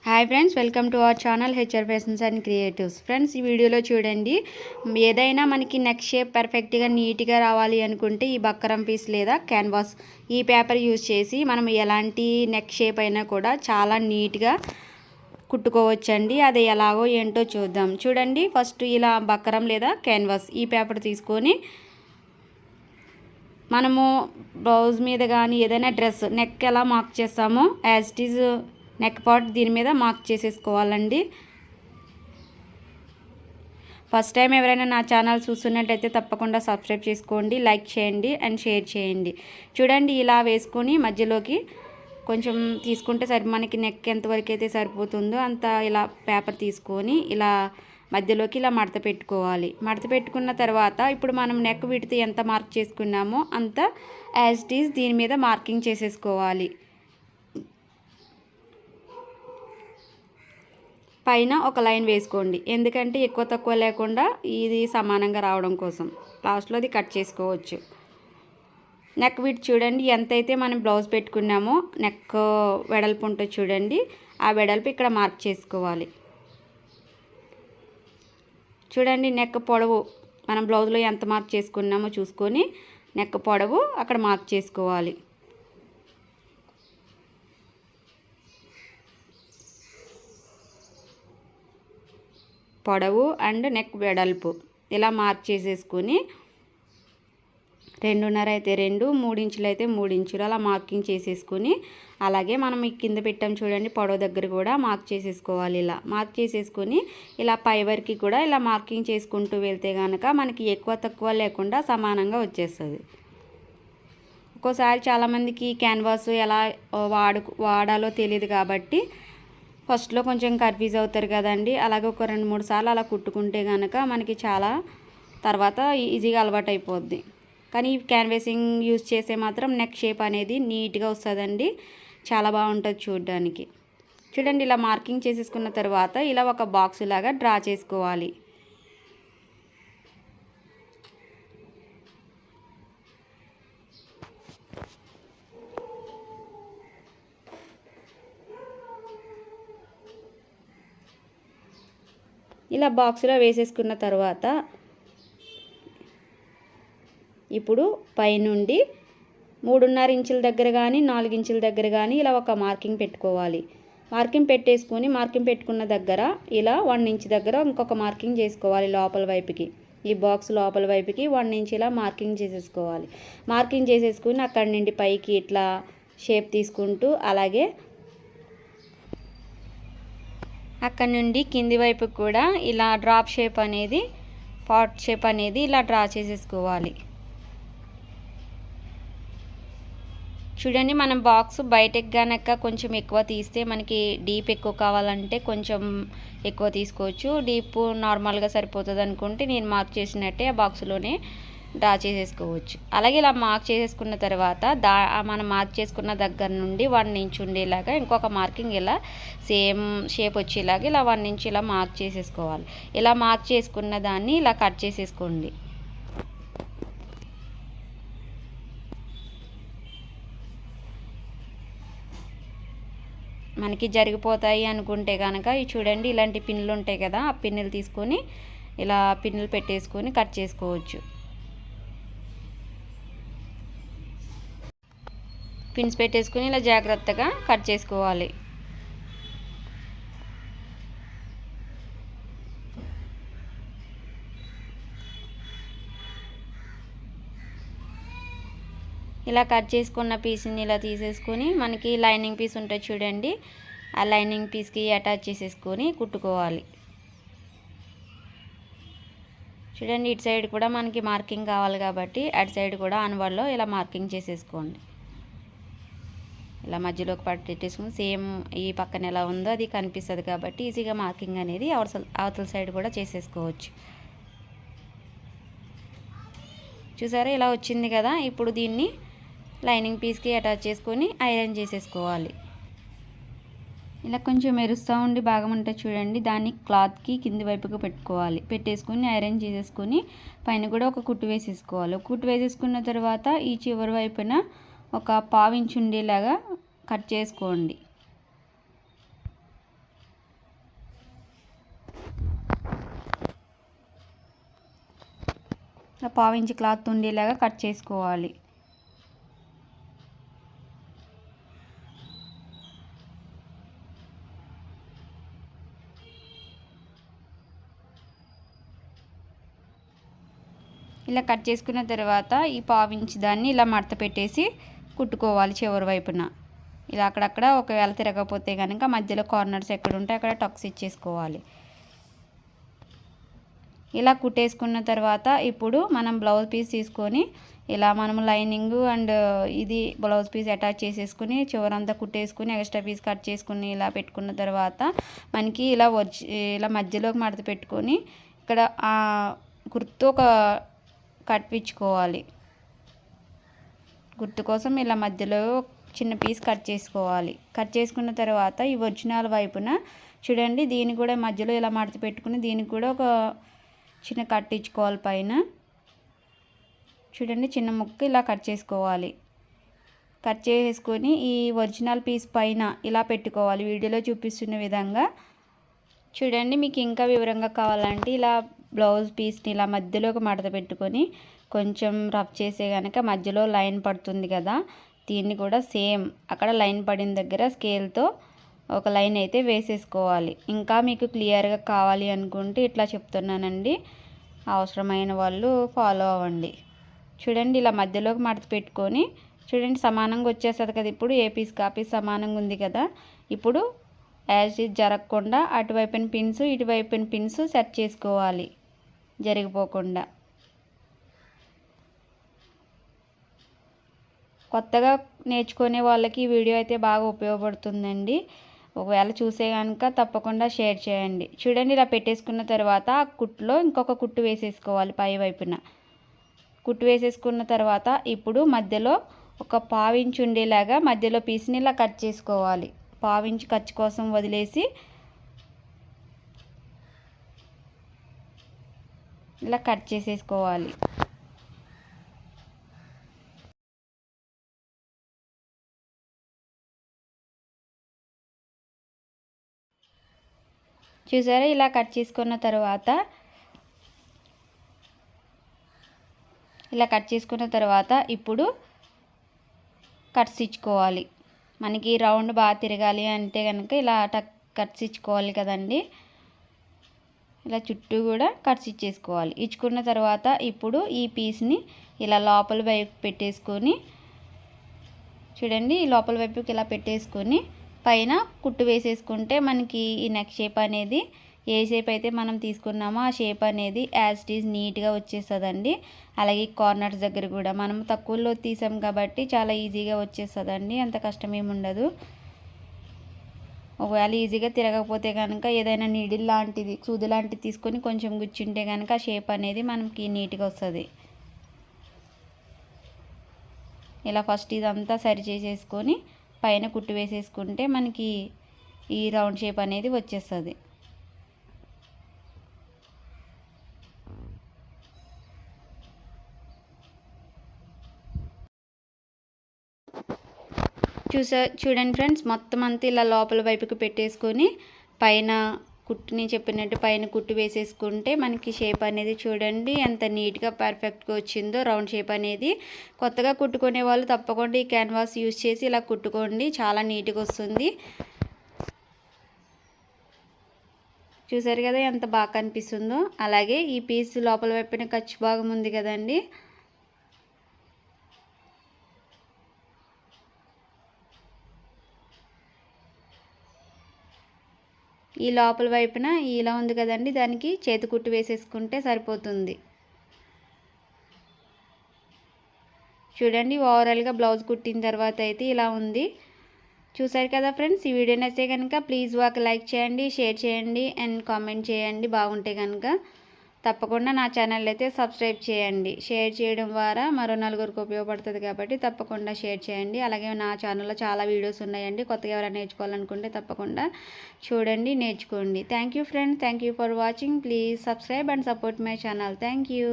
Hi friends, welcome to our channel HR fashions and creatives. Friends, ఈ వీడియోలో చూడండి, ఏదైనా మనకి నెక్ షేప్ పర్ఫెక్ట్గా నీట్గా రావాలి అనుకుంటే ఈ బక్కరం పీస్ లేదా క్యాన్వాస్ ఈ పేపర్ యూజ్ చేసి మనం ఎలాంటి నెక్ షేప్ అయినా కూడా చాలా నీట్గా కుట్టుకోవచ్చండి. అది ఎలాగో ఏంటో చూద్దాం. చూడండి, ఫస్ట్ ఇలా బక్కరం లేదా క్యాన్వాస్ ఈ పేపర్ తీసుకొని మనము బ్లౌజ్ మీద కానీ ఏదైనా డ్రెస్ నెక్ ఎలా మార్క్ చేస్తామో as it is neck part దీని మీద మార్క్ చేసేసుకోవాలండి. ఫస్ట్ టైం ఎవరైనా నా ఛానల్ చూస్తున్నట్టయితే తప్పకుండా సబ్స్క్రైబ్ చేసుకోండి, లైక్ చేయండి అండ్ షేర్ చేయండి. చూడండి, ఇలా వేసుకొని మధ్యలోకి కొంచెం తీసుకుంటే మనకి నెక్ ఎంతవరకు అయితే సరిపోతుందో అంత ఇలా పేపర్ తీసుకొని ఇలా మధ్యలోకి ఇలా మడత పెట్టుకోవాలి. మడత పెట్టుకున్న తర్వాత ఇప్పుడు మనం నెక్ విడ్త్ ఎంత మార్క్ చేసుకున్నామో అంత యాజ్ ఇట్ ఈజ్ దీని మీద మార్కింగ్ చేసేసుకోవాలి. పైన ఒక లైన్ వేసుకోండి, ఎందుకంటే ఎక్కువ తక్కువ లేకుండా ఇది సమానంగా రావడం కోసం. లాస్ట్లో అది కట్ చేసుకోవచ్చు. నెక్ విడ్త్ చూడండి, ఎంతైతే మనం బ్లౌజ్ పెట్టుకున్నామో నెక్ వెడల్పు ఉంటుంది చూడండి, ఆ వెడల్పు ఇక్కడ మార్క్ చేసుకోవాలి. చూడండి, నెక్ పొడవు మనం బ్లౌజ్లో ఎంత మార్క్ చేసుకున్నామో చూసుకొని నెక్ పొడవు అక్కడ మార్క్ చేసుకోవాలి. పొడవు అండ్ నెక్ వెడల్పు ఇలా మార్క్ చేసేసుకొని 2.5 అయితే 2, 3 ఇంచులు అయితే 3 ఇంచులు అలా మార్కింగ్ చేసేసుకొని అలాగే మనం ఈ కింద పెట్టాం చూడండి పొడవు దగ్గర కూడా మార్క్ చేసేసుకోవాలి. ఇలా మార్క్ చేసేసుకొని ఇలా పై వరకు కూడా ఇలా మార్కింగ్ చేసుకుంటూ వెళ్తే కనుక మనకి ఎక్కువ తక్కువ లేకుండా సమానంగా వచ్చేస్తుంది. ఒక్కోసారి చాలామందికి క్యాన్వాస్ ఎలా వాడాలో తెలియదు కాబట్టి ఫస్ట్లో కొంచెం కన్ఫ్యూజ్ అవుతారు కదండి. అలాగే ఒక 2-3 సార్లు అలా కుట్టుకుంటే కనుక మనకి చాలా తర్వాత ఈజీగా అలవాటు అయిపోద్ది. కానీ ఈ క్యాన్వాసింగ్ యూజ్ చేసే మాత్రం నెక్ షేప్ అనేది నీట్గా వస్తుందండి, చాలా బాగుంటుంది చూడడానికి. చూడండి, ఇలా మార్కింగ్ చేసేసుకున్న తర్వాత ఇలా ఒక బాక్స్ లాగా డ్రా చేసుకోవాలి. ఇలా బాక్స్లో వేసేసుకున్న తర్వాత ఇప్పుడు పైనుండి 3.5 ఇంచుల దగ్గర కానీ 4 ఇంచుల దగ్గర కానీ ఇలా ఒక మార్కింగ్ పెట్టుకోవాలి. మార్కింగ్ పెట్టేసుకొని మార్కింగ్ పెట్టుకున్న దగ్గర ఇలా 1 ఇంచ్ దగ్గర ఇంకొక మార్కింగ్ చేసుకోవాలి లోపల వైపుకి. ఈ బాక్స్ లోపల వైపుకి 1 ఇంచ్ ఇలా మార్కింగ్ చేసేసుకోవాలి. మార్కింగ్ చేసేసుకుని అక్కడి నుండి పైకి ఇట్లా షేప్ తీసుకుంటూ అలాగే అక్కడ నుండి కింది వైపు కూడా ఇలా డ్రాప్ షేప్ అనేది పాట్ షేప్ అనేది ఇలా డ్రా చేసేసుకోవాలి. చూడండి, మనం బాక్స్ బయటకు గనక కొంచెం ఎక్కువ తీస్తే మనకి డీప్ ఎక్కువ కావాలంటే కొంచెం ఎక్కువ తీసుకోవచ్చు. డీప్ నార్మల్గా సరిపోతుంది అనుకుంటే నేను మార్క్ చేసినట్టే ఆ బాక్స్లోనే డ్రా చేసేసుకోవచ్చు. అలాగే ఇలా మార్క్ చేసేసుకున్న తర్వాత మనం మార్క్ చేసుకున్న దగ్గర నుండి 1 ఇంచ్ ఉండేలాగా ఇంకొక మార్కింగ్ ఇలా సేమ్ షేప్ వచ్చేలాగా ఇలా 1 ఇంచ్ ఇలా మార్క్ చేసేసుకోవాలి. ఇలా మార్క్ చేసుకున్న దాన్ని ఇలా కట్ చేసేసుకోండి. మనకి జరిగిపోతాయి అనుకుంటే కనుక ఇవి చూడండి, ఇలాంటి పిన్నులు ఉంటాయి కదా, ఆ పిన్నులు తీసుకొని ఇలా పిన్నులు పెట్టేసుకొని కట్ చేసుకోవచ్చు. పిన్స్ పెట్టేసుకొని ఇలా జాగ్రత్తగా కట్ చేసుకోవాలి. ఇలా కట్ చేసుకున్న పీస్ని ఇలా తీసేసుకొని మనకి లైనింగ్ పీస్ ఉంటుంది చూడండి, ఆ లైనింగ్ పీస్కి అటాచ్ చేసేసుకొని కుట్టుకోవాలి. చూడండి, ఇటు సైడ్ కూడా మనకి మార్కింగ్ కావాలి కాబట్టి అటు సైడ్ కూడా ఆన్వర్డ్లో ఇలా మార్కింగ్ చేసేసుకోండి. ఇలా మధ్యలోకి పెట్టేసుకుని సేమ్ ఈ పక్కన ఎలా ఉందో అది కనిపిస్తుంది కాబట్టి ఈజీగా మార్కింగ్ అనేది అవతల సైడ్ కూడా చేసేసుకోవచ్చు. చూసారా, ఇలా వచ్చింది కదా. ఇప్పుడు దీన్ని లైనింగ్ పీస్కి అటాచ్ చేసుకొని ఐరన్ చేసేసుకోవాలి. ఇలా కొంచెం మెరుస్తూ ఉండి భాగం ఉంటుంది చూడండి, దాన్ని క్లాత్కి కింది వైపుగా పెట్టుకోవాలి. పెట్టేసుకొని ఐరన్ చేసేసుకొని పైన కూడా ఒక కుట్టు వేసేసుకోవాలి. కుట్టు వేసేసుకున్న తర్వాత ఈ చివరి వైపున ఒక 1/4 ఇంచ్ ఉండేలాగా కట్ చేసుకోండి. పావు ఇంచు క్లాత్ ఉండేలాగా కట్ చేసుకోవాలి. ఇలా కట్ చేసుకున్న తర్వాత ఈ పావు ఇంచు దాన్ని ఇలా మడత పెట్టేసి కుట్టుకోవాలి చివరి వైపున. ఇలా అక్కడక్కడ ఒకవేళ తిరగకపోతే కనుక మధ్యలో కార్నర్స్ ఎక్కడ ఉంటే అక్కడ టక్స్ ఇచ్చేసుకోవాలి. ఇలా కుట్టేసుకున్న తర్వాత ఇప్పుడు మనం బ్లౌజ్ పీస్ తీసుకొని ఇలా మనం లైనింగ్ అండ్ ఇది బ్లౌజ్ పీస్ అటాచ్ చేసేసుకుని చివరంతా కుట్టేసుకుని ఎక్స్ట్రా పీస్ కట్ చేసుకుని ఇలా పెట్టుకున్న తర్వాత మనకి ఇలా మధ్యలోకి మడత పెట్టుకొని ఇక్కడ గుర్తు ఒక కట్ ఇచ్చుకోవాలి. గుర్తు కోసం ఇలా మధ్యలో చిన్న పీస్ కట్ చేసుకోవాలి. కట్ చేసుకున్న తర్వాత ఈ ఒరిజినల్ వైపున చూడండి దీన్ని కూడా మధ్యలో ఇలా మడత పెట్టుకుని దీనికి కూడా ఒక చిన్న కట్ ఇచ్చుకోవాలి. పైన చూడండి చిన్న ముక్క ఇలా కట్ చేసుకోవాలి. కట్ చేసుకొని ఈ ఒరిజినల్ పీస్ పైన ఇలా పెట్టుకోవాలి వీడియోలో చూపిస్తున్న విధంగా. చూడండి మీకు ఇంకా వివరంగా కావాలంటే ఇలా బ్లౌజ్ పీస్ని ఇలా మధ్యలోకి మడత పెట్టుకొని కొంచెం రఫ్ చేసే కనుక మధ్యలో లైన్ పడుతుంది కదా, దీన్ని కూడా సేమ్ అక్కడ లైన్ పడిన దగ్గర స్కేల్తో ఒక లైన్ అయితే వేసేసుకోవాలి. ఇంకా మీకు క్లియర్గా కావాలి అనుకుంటే ఇట్లా చెప్తున్నానండి, అవసరమైన వాళ్ళు ఫాలో అవ్వండి. చూడండి ఇలా మధ్యలోకి మడత పెట్టుకొని చూడండి సమానంగా వచ్చేస్తుంది కదా. ఇప్పుడు ఏ పీస్ కా పీస్ సమానంగా ఉంది కదా. ఇప్పుడు యాజ్ ఇట్ జరగకుండా అటువైపున పిన్స్ ఇటువైపున పిన్స్ సెట్ చేసుకోవాలి జరిగిపోకుండా. కొత్తగా నేర్చుకునే వాళ్ళకి ఈ వీడియో అయితే బాగా ఉపయోగపడుతుందండి. ఒకవేళ చూసే కనుక తప్పకుండా షేర్ చేయండి. చూడండి ఇలా పెట్టేసుకున్న తర్వాత ఆ కుట్టులో ఇంకొక కుట్టు వేసేసుకోవాలి. పై వైపున కుట్టు వేసేసుకున్న తర్వాత ఇప్పుడు మధ్యలో ఒక పావించి ఉండేలాగా మధ్యలో పీస్ని ఇలా కట్ చేసుకోవాలి. పావించి ఖర్చు కోసం వదిలేసి ఇలా కట్ చేసేసుకోవాలి. చూసారా ఇలా కట్ చేసుకున్న తర్వాత ఇప్పుడు కట్స్ ఇచ్చుకోవాలి. మనకి రౌండ్ బాగా తిరగాలి అంటే కనుక ఇలా కట్స్ ఇచ్చుకోవాలి కదండి. ఇలా చుట్టూ కూడా కట్స్ ఇచ్చేసుకోవాలి. ఇచ్చుకున్న తర్వాత ఇప్పుడు ఈ పీస్ని ఇలా లోపల వైపు పెట్టేసుకొని చూడండి ఈ లోపల వైపుకి ఇలా పెట్టేసుకొని పైన కుట్టు వేసేసుకుంటే మనకి ఈ నెక్ షేప్ అనేది ఏ షేప్ అయితే మనం తీసుకున్నామో ఆ షేప్ అనేది యాజ్ ఇట్ ఈజ్ నీట్గా వచ్చేస్తుందండి. అలాగే కార్నర్స్ దగ్గర కూడా మనం తక్కువలో తీసాం కాబట్టి చాలా ఈజీగా వచ్చేస్తుందండి, అంత కష్టం ఏమి ఉండదు. ఒకవేళ ఈజీగా తిరగకపోతే కనుక ఏదైనా నీడిల్ లాంటిది సూది లాంటిది తీసుకొని కొంచెం గుచ్చుంటే కనుక ఆ షేప్ అనేది మనకి నీట్గా వస్తుంది. ఇలా ఫస్ట్ ఇదంతా సరి చేసేసుకొని పైన కుట్టు వేసేసుకుంటే మనకి ఈ రౌండ్ షేప్ అనేది వచ్చేస్తుంది. చూడండి ఫ్రెండ్స్ మొత్తం అంతా ఇలా లోపల వైపుకి పెట్టేసుకొని పైన కుట్టుని చెప్పినట్టు పైన కుట్టు వేసేసుకుంటే మనకి షేప్ అనేది చూడండి ఎంత నీట్గా పర్ఫెక్ట్గా వచ్చిందో. రౌండ్ షేప్ అనేది కొత్తగా కుట్టుకునే వాళ్ళు తప్పకుండా ఈ క్యాన్వాస్ యూజ్ చేసి ఇలా కుట్టుకోండి, చాలా నీట్గా వస్తుంది. చూసారు కదా ఎంత బాగా కనిపిస్తుందో. అలాగే ఈ పీస్ లోపల వైపున ఖర్చు భాగం ఉంది కదండి, ఈ లోపల వైపున ఇలా ఉంది కదండి, దానికి చేతి కుట్టు వేసేసుకుంటే సరిపోతుంది. చూడండి ఓవరాల్గా బ్లౌజ్ కుట్టిన తర్వాత అయితే ఇలా ఉంది. చూసారు కదా ఫ్రెండ్స్, ఈ వీడియో నచ్చితే కనుక ప్లీజ్ ఒక లైక్ చేయండి, షేర్ చేయండి అండ్ కామెంట్ చేయండి. బాగుంటే కనుక తప్పకుండా నా ఛానల్ అయితే సబ్స్క్రైబ్ చేయండి. షేర్ చేయడం ద్వారా మరో నలుగురికి ఉపయోగపడుతుంది కాబట్టి తప్పకుండా షేర్ చేయండి. అలాగే నా ఛానల్లో చాలా వీడియోస్ ఉన్నాయండి, కొత్తగా ఎవరైనా నేర్చుకోవాలనుకుంటే తప్పకుండా చూడండి, నేర్చుకోండి. Thank you friends, thank you for watching. Please subscribe and support my channel. Thank you.